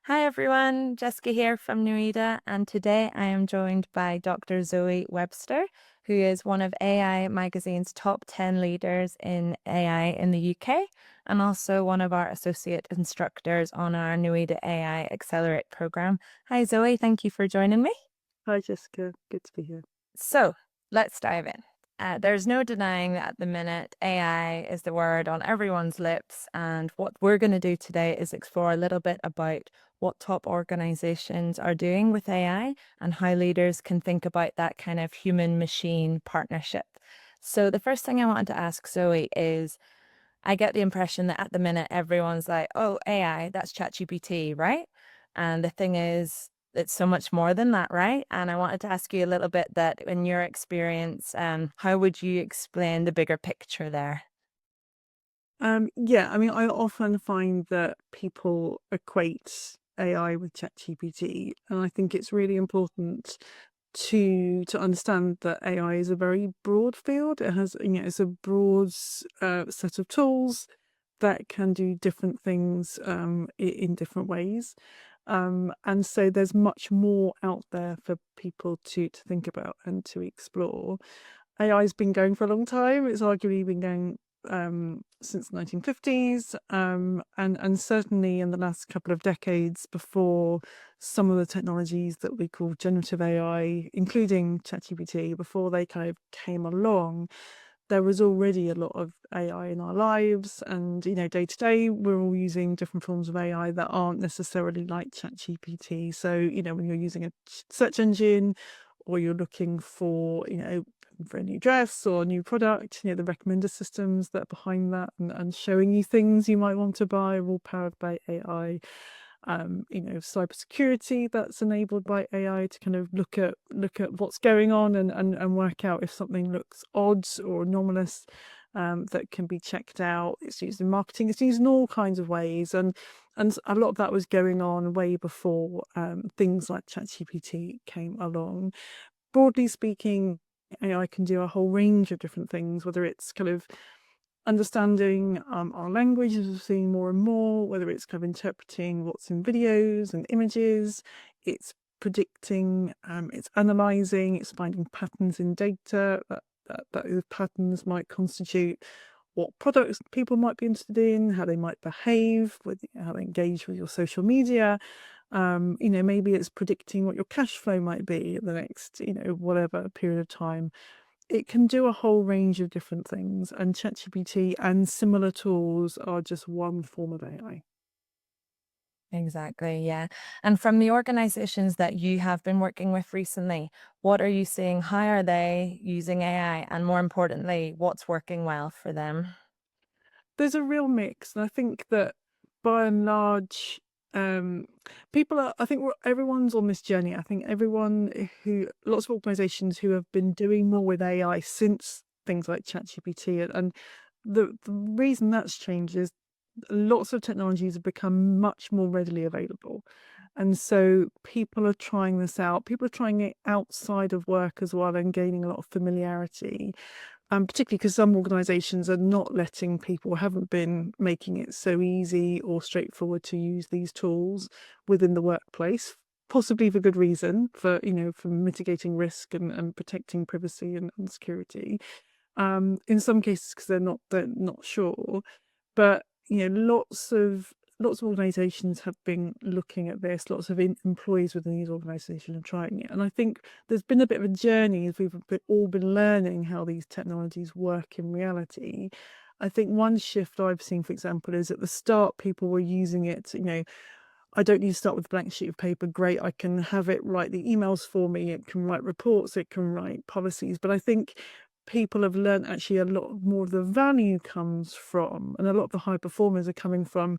Hi everyone, Jessica here from Neueda, and today I am joined by Dr. Zoe Webster, who is one of AI Magazine's top 10 leaders in AI in the UK, and also one of our associate instructors on our NeuedAI Accelerate program. Hi Zoe, thank you for joining me. Hi, Jessica. Good to be here. So let's dive in. There's no denying that at the minute, AI is the word on everyone's lips. And what we're going to do today is explore a little bit about what top organizations are doing with AI and how leaders can think about that kind of human machine partnership. So, the first thing I wanted to ask Zoe is I get the impression that at the minute everyone's like, oh, AI, that's ChatGPT, right? And the thing is, it's so much more than that, right? And I wanted to ask you a little bit that in your experience, how would you explain the bigger picture there? Yeah, I mean, I often find that people equate AI with ChatGPT, and I think it's really important to understand that AI is a very broad field. It has, it's a broad set of tools that can do different things in different ways. And so there's much more out there for people to think about and to explore. AI's been going for a long time. It's arguably been going since the 1950s, and certainly in the last couple of decades before some of the technologies that we call generative AI, including ChatGPT, before they kind of came along, there was already a lot of AI in our lives. And, day to day, we're all using different forms of AI that aren't necessarily like ChatGPT. So, when you're using a search engine or you're looking for a new dress or a new product, the recommender systems that are behind that and showing you things you might want to buy are all powered by AI. Cybersecurity that's enabled by AI to kind of look at what's going on and work out if something looks odd or anomalous, that can be checked out. It's used in marketing. It's used in all kinds of ways, and a lot of that was going on way before things like ChatGPT came along. Broadly speaking, AI can do a whole range of different things, whether it's kind of understanding our language, as we're seeing more and more, whether it's kind of interpreting what's in videos and images, it's predicting, it's analyzing, it's finding patterns in data that those patterns might constitute what products people might be interested in, how they might behave, how they engage with your social media. Maybe it's predicting what your cash flow might be the next, whatever period of time. It can do a whole range of different things, and ChatGPT and similar tools are just one form of AI. Exactly, yeah. And from the organizations that you have been working with recently, what are you seeing? How are they using AI? And more importantly, what's working well for them? There's a real mix, and I think that by and large, um, I think everyone's on this journey. I think lots of organizations who have been doing more with AI since things like ChatGPT, and the reason that's changed is lots of technologies have become much more readily available. And so people are trying this out. People are trying it outside of work as well and gaining a lot of familiarity. Particularly because some organisations are not letting people, haven't been making it so easy or straightforward to use these tools within the workplace, possibly for good reason, for mitigating risk and protecting privacy and security. In some cases, because they're not sure. But lots of organizations have been looking at this. Lots of employees within these organizations are trying it, and I think there's been a bit of a journey as we've all been learning how these technologies work in reality. I think one shift I've seen, for example, is at the start people were using it. I don't need to start with a blank sheet of paper. Great, I can have it write the emails for me. It can write reports. It can write policies. But I think people have learned actually a lot more of the value comes from, and a lot of the high performers are coming from.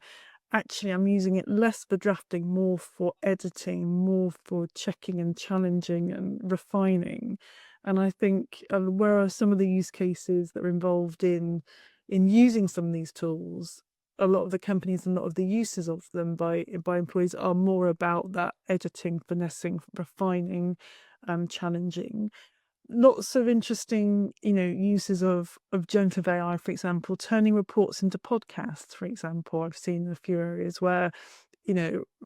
Actually, I'm using it less for drafting, more for editing, more for checking and challenging and refining. And I think where are some of the use cases that are involved in using some of these tools? A lot of the companies and a lot of the uses of them by employees are more about that editing, finessing, refining, challenging. Lots of interesting, uses of generative AI, for example, turning reports into podcasts, for example. I've seen a few areas where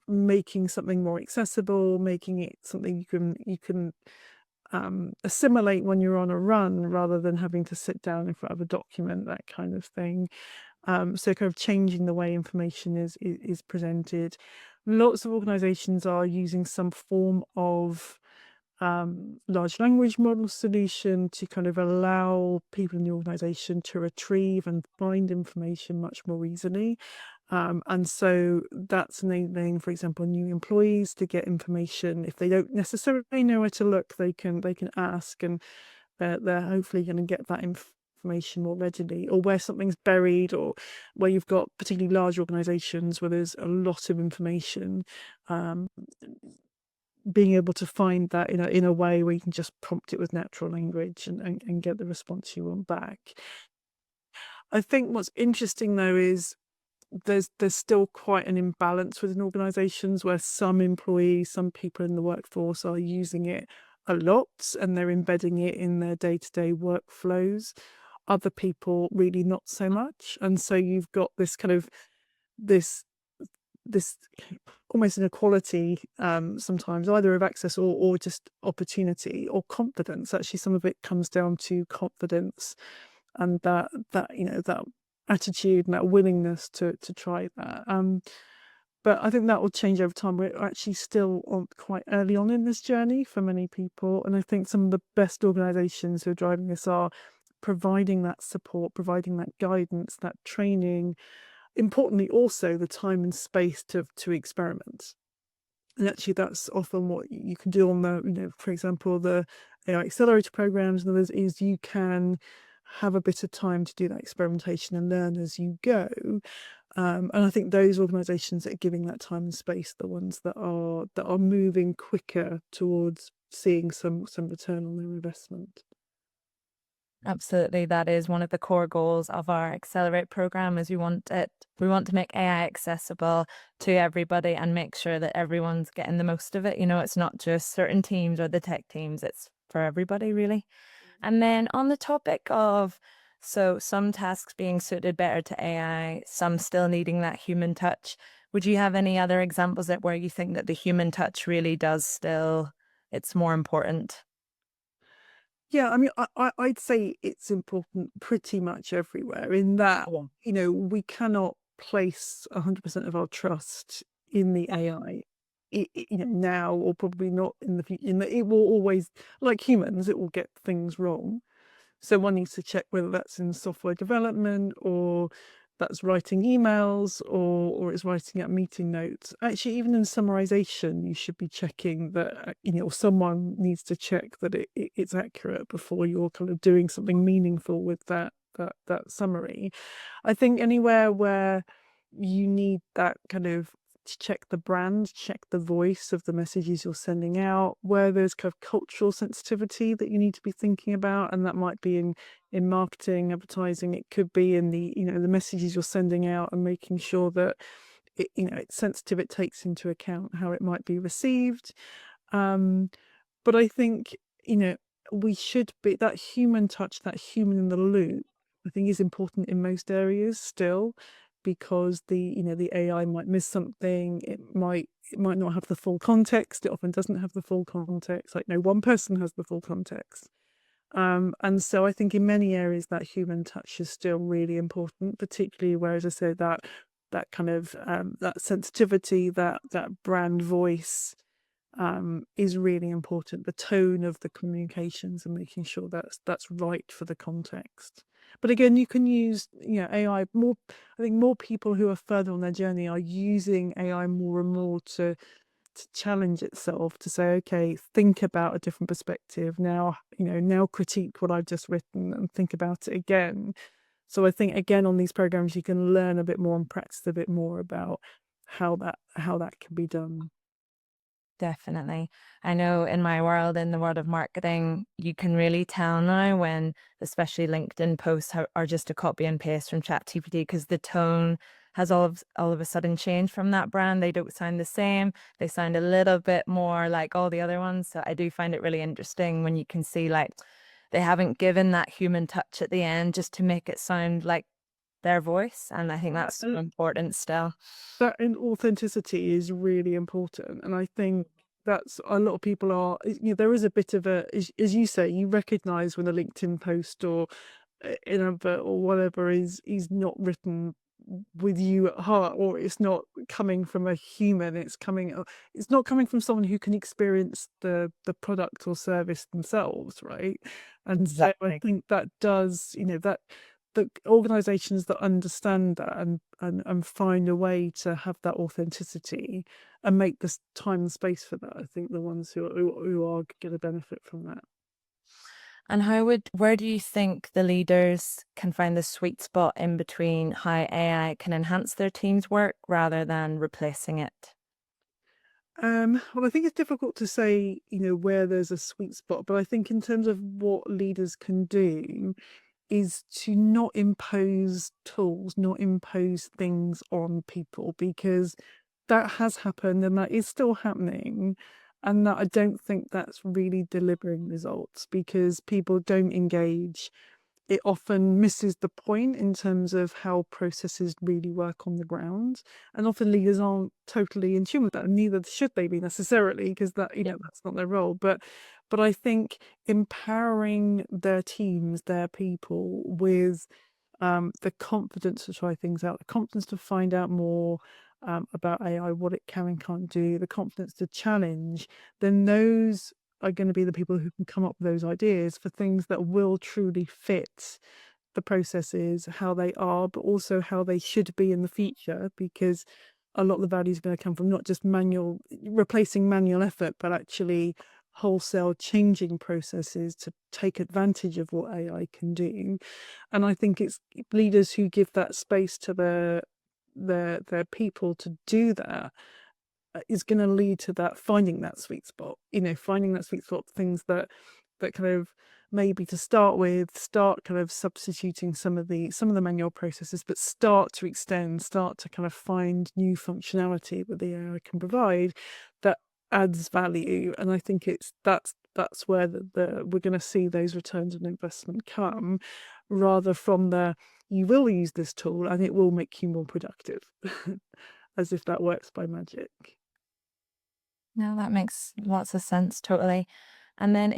making something more accessible, making it something you can assimilate when you're on a run rather than having to sit down in front of a document, that kind of thing. So kind of changing the way information is presented. Lots of organizations are using some form of large language model solution to kind of allow people in the organization to retrieve and find information much more easily. And so that's enabling, for example, new employees to get information. If they don't necessarily know where to look, they can ask, and they're hopefully going to get that information more readily. Or where something's buried, or where you've got particularly large organizations where there's a lot of information, being able to find that in a way where you can just prompt it with natural language and get the response you want back. I think what's interesting though is there's still quite an imbalance within organizations where some employees, some people in the workforce are using it a lot and they're embedding it in their day-to-day workflows. Other people really not so much. And so you've got this kind of this almost inequality sometimes, either of access or just opportunity or confidence. Actually, some of it comes down to confidence and that attitude and that willingness to try that. But I think that will change over time. We're actually still quite early on in this journey for many people, and I think some of the best organizations who are driving this are providing that support, providing that guidance, that training. Importantly, also the time and space to experiment. And actually, that's often what you can do on the, for example, the AI Accelerator programs and others, is you can have a bit of time to do that experimentation and learn as you go. And I think those organizations that are giving that time and space are the ones that are moving quicker towards seeing some return on their investment. Absolutely. That is one of the core goals of our Accelerate program is we want to make AI accessible to everybody and make sure that everyone's getting the most of it. It's not just certain teams or the tech teams, it's for everybody really. And then on the topic of some tasks being suited better to AI, some still needing that human touch, would you have any other examples that where you think that the human touch really does still, it's more important? Yeah, I mean, I'd say it's important pretty much everywhere in that, we cannot place 100% of our trust in the AI, now, or probably not in the future. It will always, like humans, it will get things wrong. So one needs to check whether that's in software development, or that's writing emails, or it's writing out meeting notes. Actually, even in summarization, you should be checking that, or someone needs to check that it's accurate before you're kind of doing something meaningful with that summary. I think anywhere where you need that kind of to check the brand, check the voice of the messages you're sending out, where there's kind of cultural sensitivity that you need to be thinking about, and that might be in marketing, advertising. It could be in the the messages you're sending out and making sure that it's sensitive. It takes into account how it might be received. But I think we should be that human touch, that human in the loop. I think is important in most areas still, because the AI might miss something. It might not have the full context. It often doesn't have the full context. Like no one person has the full context. And so I think in many areas that human touch is still really important, particularly where, as I said, that kind of that sensitivity, that brand voice is really important. The tone of the communications and making sure that's right for the context. But again, you can use AI more. I think more people who are further on their journey are using AI more and more to challenge itself, to say, okay, think about a different perspective now. Now critique what I've just written and think about it again. So I think again on these programs you can learn a bit more and practice a bit more about how that can be done. Definitely. I know in my world, in the world of marketing, you can really tell now when, especially LinkedIn posts are just a copy and paste from ChatGPT because the tone has all of a sudden changed from that brand. They don't sound the same. They sound a little bit more like all the other ones. So I do find it really interesting when you can see like they haven't given that human touch at the end just to make it sound like their voice. And I think Uh, that's uh, so important still. that in authenticity is really important, and I think that's a lot of people are. There is a bit of a, as you say, you recognise when a LinkedIn post or an advert or whatever is not written with you at heart, or it's not coming from a human. It's not coming from someone who can experience the product or service themselves, right? And so I Exactly. think that does, that the organizations that understand that and find a way to have that authenticity and make this time and space for that, I think the ones who are going to benefit from that. And where do you think the leaders can find the sweet spot in between how AI can enhance their team's work rather than replacing it? Well, I think it's difficult to say, where there's a sweet spot, but I think in terms of what leaders can do is to not impose tools, not impose things on people, because that has happened and that is still happening. And that I don't think that's really delivering results because people don't engage. It often misses the point in terms of how processes really work on the ground. And often leaders aren't totally in tune with that, and neither should they be necessarily, because that's not their role. But I think empowering their teams, their people with the confidence to try things out, the confidence to find out more about AI, what it can and can't do, the confidence to challenge, then those are going to be the people who can come up with those ideas for things that will truly fit the processes, how they are, but also how they should be in the future, because a lot of the value is going to come from not just replacing manual effort, but actually wholesale changing processes to take advantage of what AI can do. And I think it's leaders who give that space to their people to do that is going to lead to that, finding that sweet spot. Finding that sweet spot, things that kind of, maybe to start with, start kind of substituting some of the manual processes, but start to extend, start to kind of find new functionality that the AI can provide that adds value. And I think that's where we're going to see those returns on investment come, rather from you will use this tool and it will make you more productive, as if that works by magic. No, that makes lots of sense, totally. And then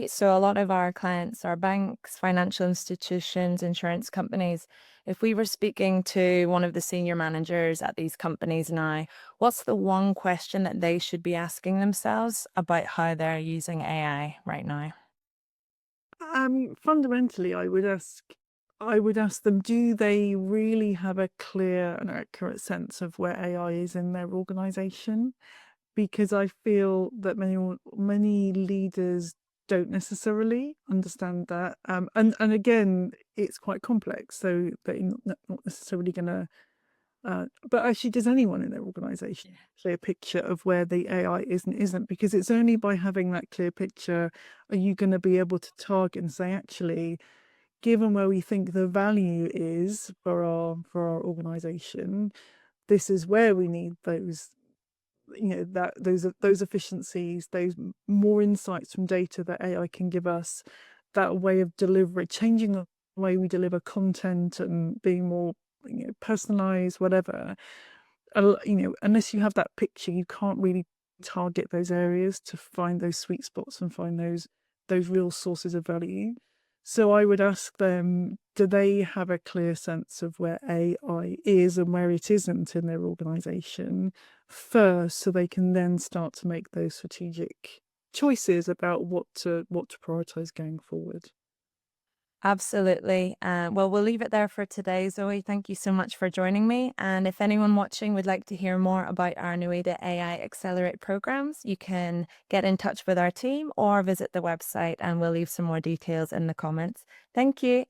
so a lot of our clients are banks, financial institutions, insurance companies. If we were speaking to one of the senior managers at these companies now, what's the one question that they should be asking themselves about how they're using AI right now? Fundamentally, I would ask them, do they really have a clear and accurate sense of where AI is in their organization? Because I feel that many leaders don't necessarily understand that. And again, it's quite complex, so they're not necessarily going to. But actually, does anyone in their organization have a clear picture of where the AI is and isn't? Because it's only by having that clear picture are you going to be able to target and say, actually, given where we think the value is for our organization, this is where we need those efficiencies, those more insights from data that AI can give us, that way of delivery, changing the way we deliver content and being more personalized, whatever. Unless you have that picture, you can't really target those areas to find those sweet spots and find those real sources of value. So I would ask them, do they have a clear sense of where AI is and where it isn't in their organization first, so they can then start to make those strategic choices about what to prioritize going forward. Absolutely. Well, we'll leave it there for today, Zoe. Thank you so much for joining me. And if anyone watching would like to hear more about our NeuedAI Accelerate programs, you can get in touch with our team or visit the website, and we'll leave some more details in the comments. Thank you.